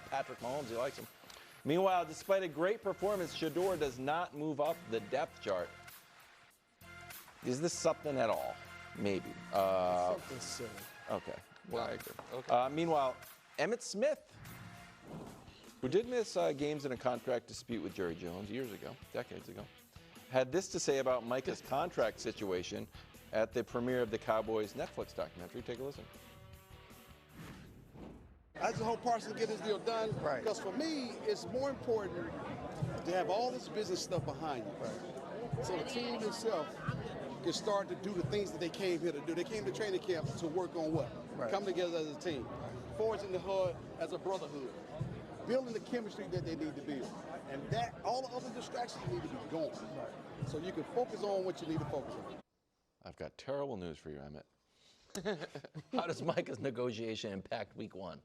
Patrick Mahomes. He likes him. Meanwhile, despite a great performance, Shedeur does not move up the depth chart. Is this something at all? Maybe. Something silly. Okay. Well, I agree. Okay. Meanwhile, Emmitt Smith, who did miss games in a contract dispute with Jerry Jones years ago, decades ago, had this to say about Micah's contract situation at the premiere of the Cowboys Netflix documentary. Take a listen. I just hope Parsons get his deal done. Right. Because for me, it's more important to have all this business stuff behind you. Right. So the team itself can start to do the things that they came here to do. They came to training camp to work on what? Right. Come together as a team. Forging the hood as a brotherhood. Building the chemistry that they need to build. And that, all the other distractions need to be gone. Right. So you can focus on what you need to focus on. I've got terrible news for you, Emmitt. How does Micah's negotiation impact week 1?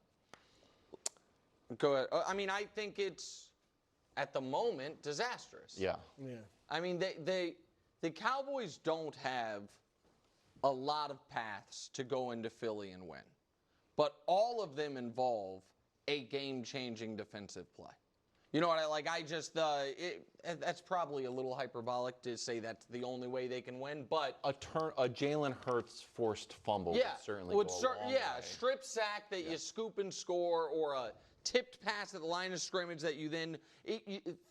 Go ahead. I mean, I think it's, at the moment, disastrous. Yeah. Yeah. I mean, the Cowboys don't have a lot of paths to go into Philly and win. But all of them involve a game-changing defensive play. You know what I like? That's probably a little hyperbolic to say that's the only way they can win, but A Jalen Hurts forced fumble would certainly go a long way. strip sack that you scoop and score, or a tipped pass at the line of scrimmage that you then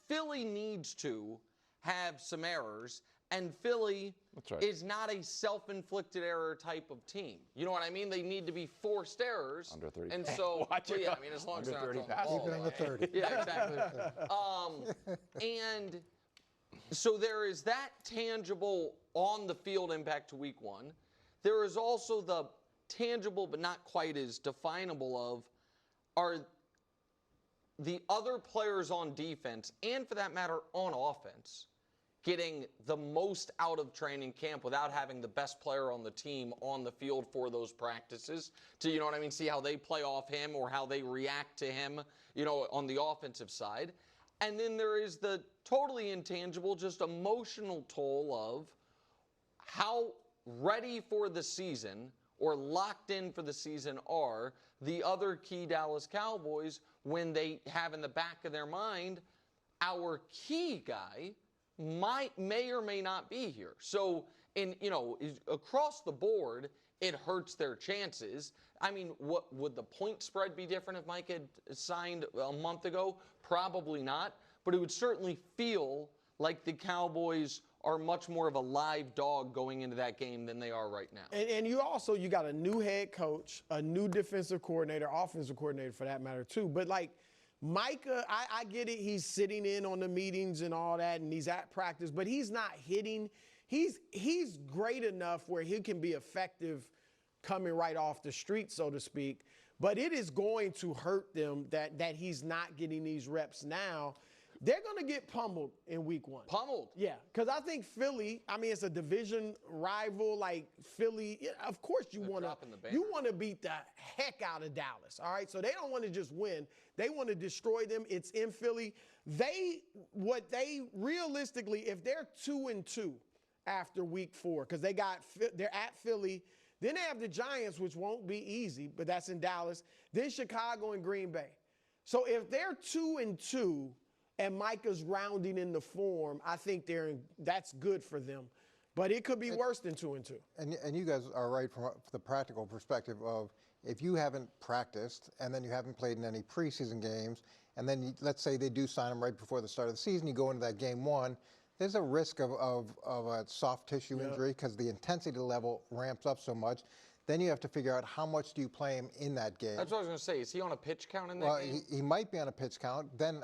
Philly needs to have some errors, and Philly is not a self-inflicted error type of team. You know what I mean? They need to be forced errors. Under 30. And so, Yeah, I mean, as long as they're not 30 throwing the passes. ball Keep it under away. 30. Yeah, exactly. And so there is that tangible on-the-field impact to week 1. There is also the tangible but not quite as definable of are the other players on defense, and for that matter on offense, getting the most out of training camp without having the best player on the team on the field for those practices to, you know what I mean, see how they play off him or how they react to him, you know, on the offensive side. And then there is the totally intangible, just emotional toll of how ready for the season or locked in for the season are the other key Dallas Cowboys when they have in the back of their mind our key guy may or may not be here. So, across the board, it hurts their chances. I mean, what would the point spread be different if Mike had signed a month ago? Probably not. But it would certainly feel like the Cowboys are much more of a live dog going into that game than they are right now. And you got a new head coach, a new defensive coordinator, offensive coordinator for that matter too. But like Micah, I get it. He's sitting in on the meetings and all that, and he's at practice, but he's not hitting. He's great enough where he can be effective coming right off the street, so to speak. But it is going to hurt them that he's not getting these reps now. They're going to get pummeled in week 1. Pummeled? Yeah, because I think Philly, I mean, it's a division rival like Philly. Of course you want to beat the heck out of Dallas, all right? So they don't want to just win. They want to destroy them. It's in Philly. Realistically, if they're 2-2 after week 4, because they're at Philly, then they have the Giants, which won't be easy, but that's in Dallas, then Chicago and Green Bay. So if they're 2-2, and Micah's rounding in the form, I think that's good for them. But it could be worse than 2-2. And you guys are right from the practical perspective of if you haven't practiced and then you haven't played in any preseason games, and then let's say they do sign him right before the start of the season, you go into that game 1, there's a risk of a soft tissue injury because the intensity level ramps up so much. Then you have to figure out how much do you play him in that game. That's what I was going to say. Is he on a pitch count in that game? Well, he might be on a pitch count. Then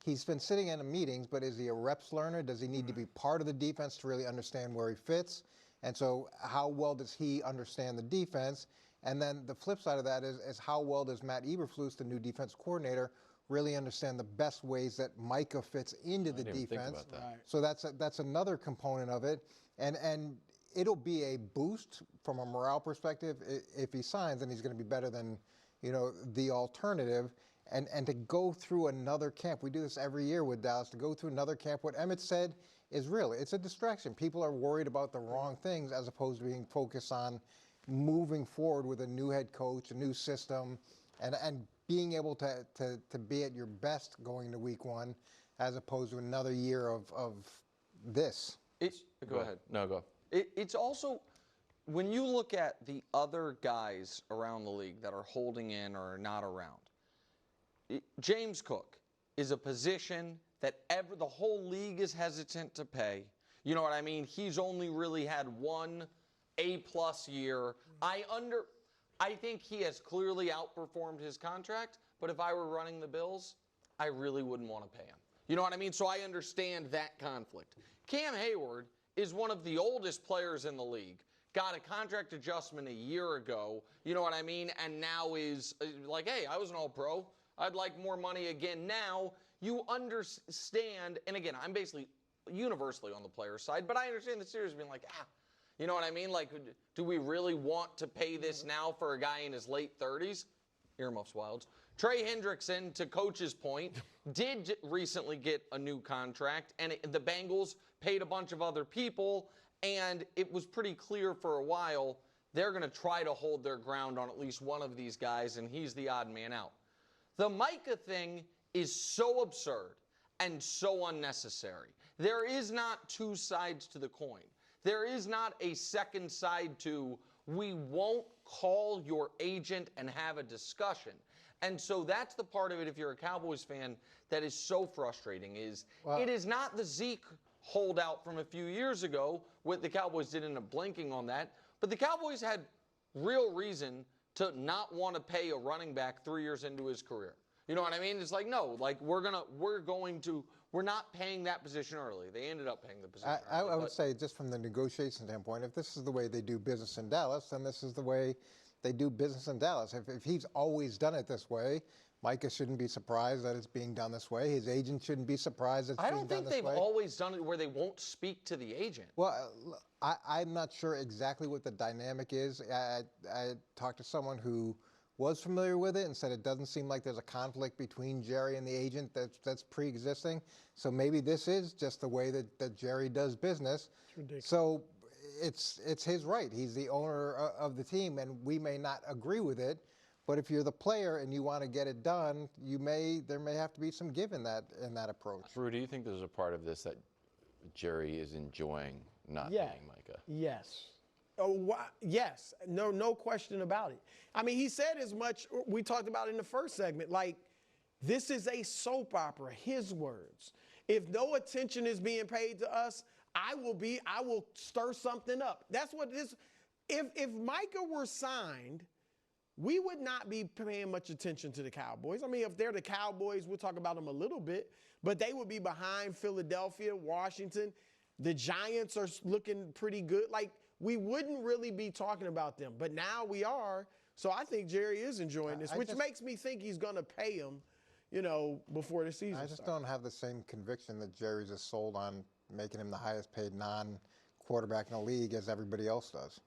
he's been sitting in the meetings, but is he a reps learner? Does he need to be part of the defense to really understand where he fits? And so how well does he understand the defense? And then the flip side of that is how well does Matt Eberflus, the new defense coordinator, really understand the best ways that Micah fits into the defense? Right. So that's another component of it. And it'll be a boost from a morale perspective if he signs, and he's going to be better than, the alternative. And to go through another camp, we do this every year with Dallas, to go through another camp, what Emmitt said is real. It's a distraction. People are worried about the wrong things as opposed to being focused on moving forward with a new head coach, a new system, and being able to be at your best going into week 1, as opposed to another year of this. Go ahead. No, go. It's also, when you look at the other guys around the league that are holding in or are not around, James Cook is a position that the whole league is hesitant to pay. You know what I mean? He's only really had one A+ year. I think he has clearly outperformed his contract, but if I were running the Bills, I really wouldn't want to pay him. You know what I mean? So I understand that conflict. Cam Hayward is one of the oldest players in the league. Got a contract adjustment a year ago, you know what I mean? And now is like, hey, I was an All-Pro. I'd like more money again. Now you understand, and again, I'm basically universally on the player's side, but I understand the series being like, you know what I mean? Like, do we really want to pay this now for a guy in his late 30s? Earmuffs, Wilds. Trey Hendrickson, to Coach's point, did recently get a new contract, and the Bengals paid a bunch of other people, and it was pretty clear for a while they're going to try to hold their ground on at least one of these guys, and he's the odd man out. The Micah thing is so absurd and so unnecessary. There is not two sides to the coin. There is not a second side to, we won't call your agent and have a discussion. And so that's the part of it, if you're a Cowboys fan, that is so frustrating, is it is not the Zeke holdout from a few years ago. What the Cowboys did end up blinking on that. But the Cowboys had real reason to not want to pay a running back 3 years into his career. You know what I mean? It's like, no, like we're not paying that position early. They ended up paying the position early. I would say, just from the negotiation standpoint, if this is the way they do business in Dallas, then this is the way they do business in Dallas. If he's always done it this way, Micah shouldn't be surprised that it's being done this way. His agent shouldn't be surprised that it's being done this way. I don't think they've always done it where they won't speak to the agent. Well, I'm not sure exactly what the dynamic is. I talked to someone who was familiar with it and said it doesn't seem like there's a conflict between Jerry and the agent that's pre-existing. So maybe this is just the way that Jerry does business. It's ridiculous. So it's his right. He's the owner of the team, and we may not agree with it. But if you're the player and you want to get it done, there may have to be some give in that approach. Drew, do you think there's a part of this that Jerry is enjoying not paying Micah? Yes. Oh, yes. No question about it. I mean, he said as much. We talked about it in the first segment. Like, this is a soap opera. His words. If no attention is being paid to us, I will stir something up. That's what this. If Micah were signed, we would not be paying much attention to the Cowboys. I mean, if they're the Cowboys, we'll talk about them a little bit, but they would be behind Philadelphia, Washington. The Giants are looking pretty good. Like, we wouldn't really be talking about them, but now we are. So I think Jerry is enjoying this, which makes me think he's going to pay him, before the season starts. I just don't have the same conviction that Jerry's just sold on making him the highest paid non-quarterback in the league as everybody else does.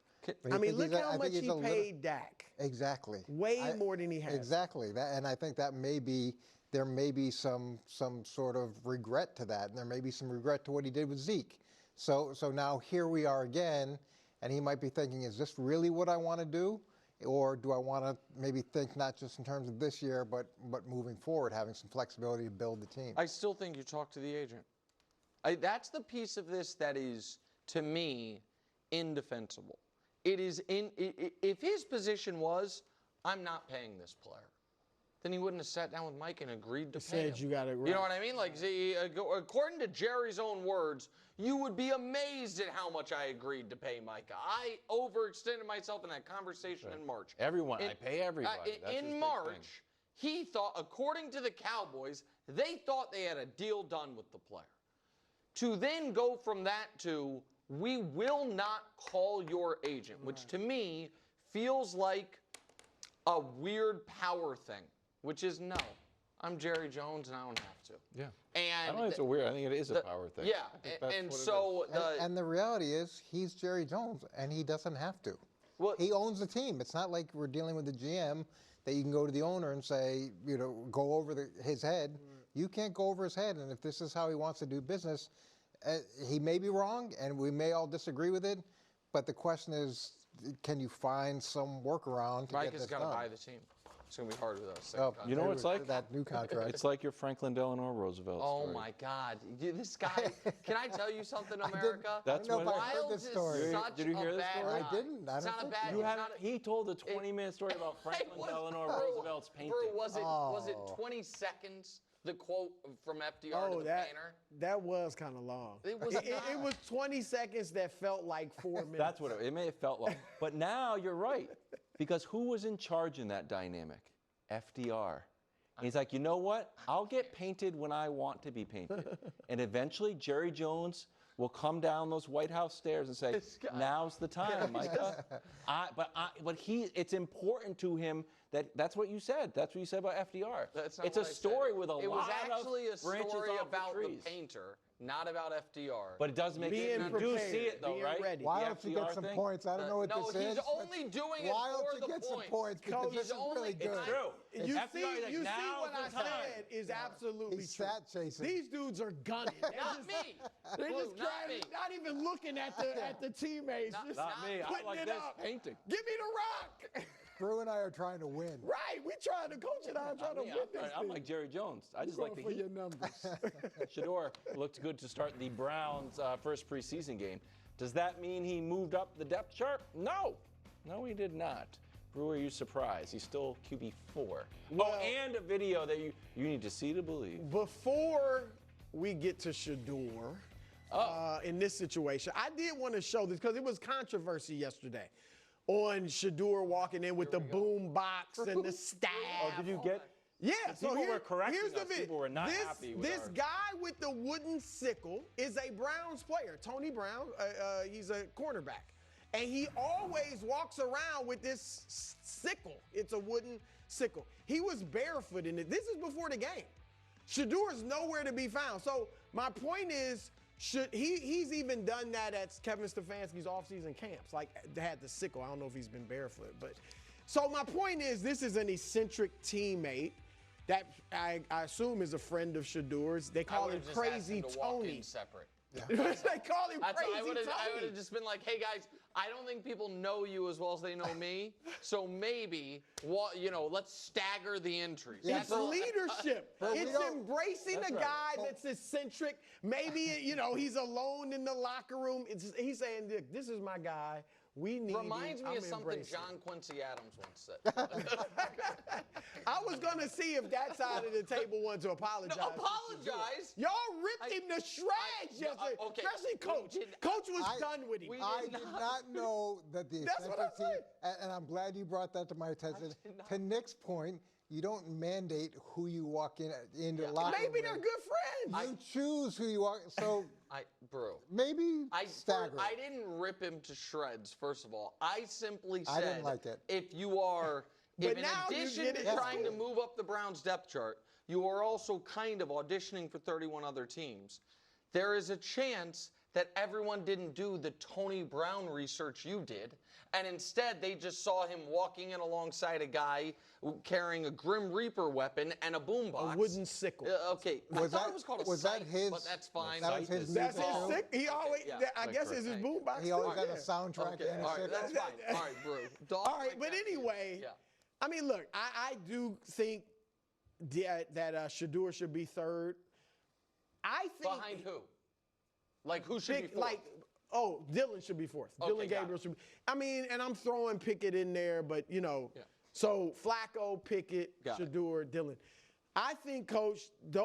I mean, look how much he paid Dak. Exactly. Way more than he has. Exactly. And I think there may be some sort of regret to that, and there may be some regret to what he did with Zeke. So now here we are again, and he might be thinking, is this really what I want to do? Or do I want to maybe think not just in terms of this year, but moving forward, having some flexibility to build the team? I still think you talk to the agent. That's the piece of this that is, to me, indefensible. It is if his position was, I'm not paying this player, then he wouldn't have sat down with Mike and agreed to pay him. You got it right. You know what I mean? Like, see, according to Jerry's own words, you would be amazed at how much I agreed to pay Micah. I overextended myself in that conversation in March. I pay everybody. In March, he thought, according to the Cowboys, they thought they had a deal done with the player. To then go from that to, we will not call your agent, which to me feels like a weird power thing, which is no. I'm Jerry Jones and I don't have to. Yeah. And I don't think it's a weird. I think it is a power thing. Yeah. And so and the reality is he's Jerry Jones and he doesn't have to. Well, he owns the team. It's not like we're dealing with the GM that you can go to the owner and say, go over his head. You can't go over his head. And if this is how he wants to do business, he may be wrong and we may all disagree with it. But the question is, can you find some workaround to get this done? Micah's got to buy the team. It's going to be hard with us. Oh, You know what it's like? That new contract. It's like your Franklin Delano Roosevelt Oh story. my God! This guy. Can I tell you something, America? That's I don't know what if I heard Wiles this is story. such Did you hear a this bad story? guy. I didn't. I It's don't not a think bad. so. You it's haven't, not a- he told a 20-minute story about Franklin was- Delano bro, Roosevelt's painting. Bro, was it Oh. 20 seconds? The quote from FDR to Oh, the that painter. that was kind of long. It was It not. was 20 seconds that felt like 4 minutes. That's what it may have felt like. But now you're right. Because who was in charge in that dynamic? FDR. And he's like, you know what? I'll get painted when I want to be painted. And eventually Jerry Jones will come down those White House stairs and say, This guy. now's the time, Micah. But it's important to him that's what you said. That's what you said about FDR. That's not It's what a I story said. with a It was lot actually a of branches story off about the the trees. painter, not about FDR. But it does make Being you do prepared, see it though, being right? ready. Why The don't you get FDR some thing? points? I don't know what no, this is. he's only doing it Why for don't you the get some points. points? Because He's this is only- really good. It's true. You FDR see, is like, you see now's what I the time. said is absolutely He's true. stat chasing. These dudes are gunning. They're Not just- me. They're Blue, just not trying, me. not even looking at the teammates. Not- just Not me. I putting like it this up. painting. Give me the rock. Drew and I are trying to win. Right, we trying to coach it. I'm trying to win this I'm thing. like Jerry Jones. I just Going like the for heat. your numbers. Shador looked good to start the Browns' first preseason game. Does that mean he moved up the depth chart? No. No, he did not. Brewer, you surprised. He's still QB4. Well- and a video that you need to see to believe. Before we get to Shador, in this situation, I did want to show this because it was controversy yesterday on Shador walking in with the boom box and the staff. Oh, did you get? Yeah, People were correcting here's the us. vid. People were not this, happy with This our- guy with the wooden sickle is a Browns player, Tony Brown. He's a cornerback. And he always walks around with this sickle. It's a wooden sickle. He was barefoot in it. This is before the game. Shador's nowhere to be found. So my point is, he's even done that at Kevin Stefanski's offseason camps. Like, they had the sickle. I don't know if he's been barefoot. But so my point is, this is an eccentric teammate that I assume is a friend of Shador's. They I call would've him just asked Crazy him to walk Tony. in separate. They call him That's Crazy I would Tony. have just been like, hey guys, I don't think people know you as well as they know me. So maybe, let's stagger the entries. Yeah, It's That's all. leadership. But we It's don't- embracing a guy that's eccentric. Maybe, he's alone in the locker room. He's saying, "Look, this is my guy. We need Reminds him. me I'm of something embracing John Quincy Adams once said. I was going to see if that side of the table wanted to apologize. No, apologize. Y'all ripped him to shreds yesterday, okay. especially Coach. We did- Coach was I- done with him. I did not know that the That's what I eccentric team, and I'm glad you brought that to my attention. To Nick's point, you don't mandate who you walk into the locker room. Maybe they're with. good friends. You choose who you walk. So Bro. maybe stagger. I didn't rip him to shreds, first of all. I simply said, I didn't like it. if you are, if But in now you addition get to it. That's trying to cool. move up the Browns depth chart, you are also kind of auditioning for 31 other teams. There is a chance that everyone didn't do the Tony Brown research you did, and instead they just saw him walking in alongside a guy carrying a Grim Reaper weapon and a boombox. A wooden sickle. Okay, I thought it was called a was that sight, his- but that's fine. that was his That's music his too? sick. He always, yeah. I guess it's his boombox. He always too, had yeah. a soundtrack Okay, and a all right, sickle. that's fine. All right, bro. All right, but anyway, Yeah. I mean, look, I do think that Shador should be third. I think Behind who? Like who should be fourth? Dylan should be fourth. Okay, Dylan got Gabriel it. should be. I mean, and I'm throwing Pickett in there, but so Flacco, Pickett, Got it. Shador, Dylan. I think, Coach, those